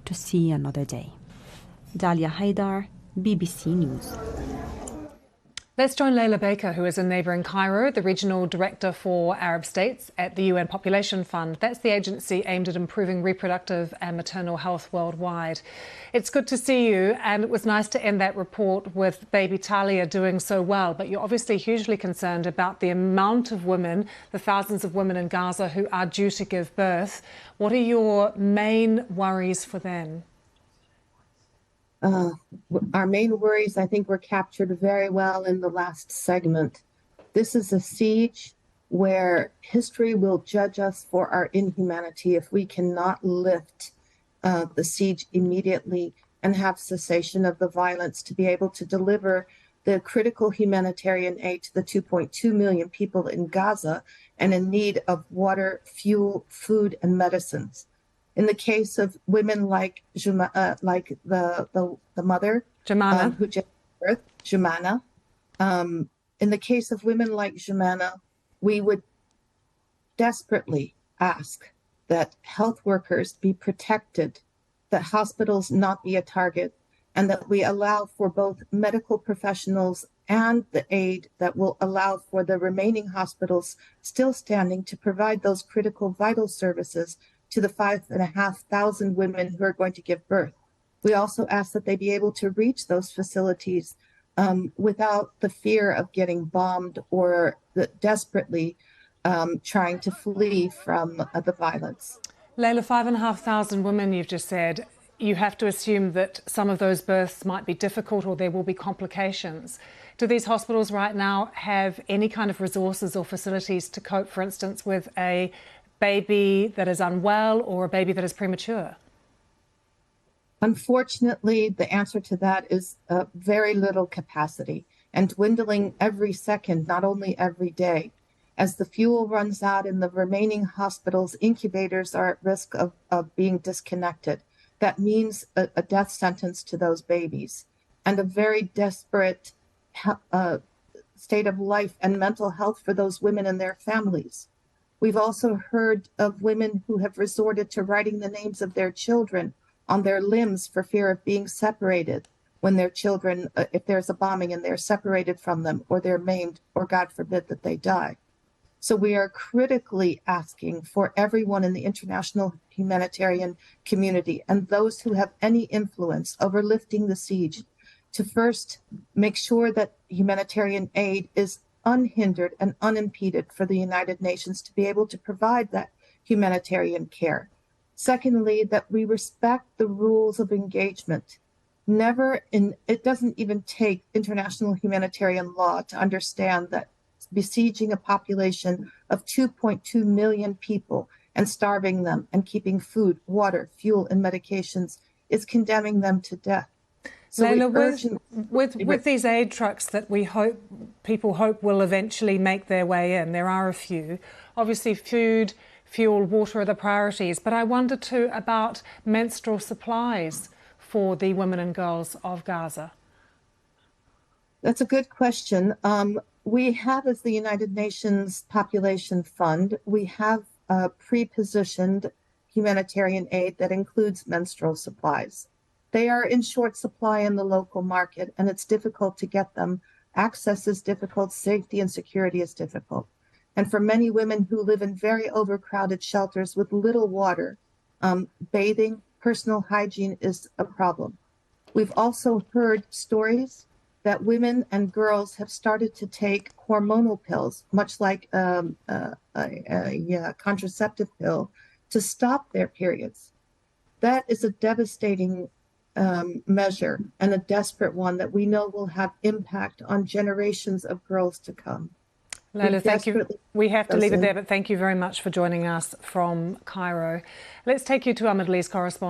to see another day. Dalia Haidar, BBC News. Let's join Laila Baker, who is in neighbouring Cairo, the Regional Director for Arab States at the UN Population Fund. That's the agency aimed at improving reproductive and maternal health worldwide. It's good to see you, and it was nice to end that report with baby Talia doing so well. But you're obviously hugely concerned about the amount of women, the thousands of women in Gaza who are due to give birth. What are your main worries for them? Our main worries, I think, were captured very well in the last segment. This is a siege where history will judge us for our inhumanity if we cannot lift the siege immediately and have cessation of the violence to be able to deliver the critical humanitarian aid to the 2.2 million people in Gaza and in need of water, fuel, food, and medicines. In the case of women like the mother Jumana, who just gave birth, Jumana. In the case of women like Jumana, we would desperately ask that health workers be protected, that hospitals not be a target, and that we allow for both medical professionals and the aid that will allow for the remaining hospitals still standing to provide those critical vital services to the 5,500 women who are going to give birth. We also ask that they be able to reach those facilities without the fear of getting bombed or desperately trying to flee from the violence. Laila, 5,500 women, you've just said. You have to assume that some of those births might be difficult or there will be complications. Do these hospitals right now have any kind of resources or facilities to cope, for instance, with a baby that is unwell or a baby that is premature? Unfortunately, the answer to that is very little capacity and dwindling every second, not only every day. As the fuel runs out in the remaining hospitals, incubators are at risk of being disconnected. That means a death sentence to those babies and a very desperate state of life and mental health for those women and their families. We've also heard of women who have resorted to writing the names of their children on their limbs for fear of being separated when their children, if there's a bombing and they're separated from them or they're maimed or God forbid that they die. So we are critically asking for everyone in the international humanitarian community and those who have any influence over lifting the siege to first make sure that humanitarian aid is unhindered and unimpeded for the United Nations to be able to provide that humanitarian care. Secondly, that we respect the rules of engagement. It doesn't even take international humanitarian law to understand that besieging a population of 2.2 million people and starving them and keeping food, water, fuel, and medications is condemning them to death. So Laila, with these aid trucks that people hope will eventually make their way in, there are a few. Obviously, food, fuel, water are the priorities. But I wonder too about menstrual supplies for the women and girls of Gaza. That's a good question. We have, as the United Nations Population Fund, we have pre-positioned humanitarian aid that includes menstrual supplies. They are in short supply in the local market, and it's difficult to get them. Access is difficult, safety and security is difficult. And for many women who live in very overcrowded shelters with little water, bathing, personal hygiene is a problem. We've also heard stories that women and girls have started to take hormonal pills, much like a contraceptive pill, to stop their periods. That is a devastating measure and a desperate one that we know will have impact on generations of girls to come. Laila, thank you. We have to leave it there, but thank you very much for joining us from Cairo. Let's take you to our Middle East correspondent.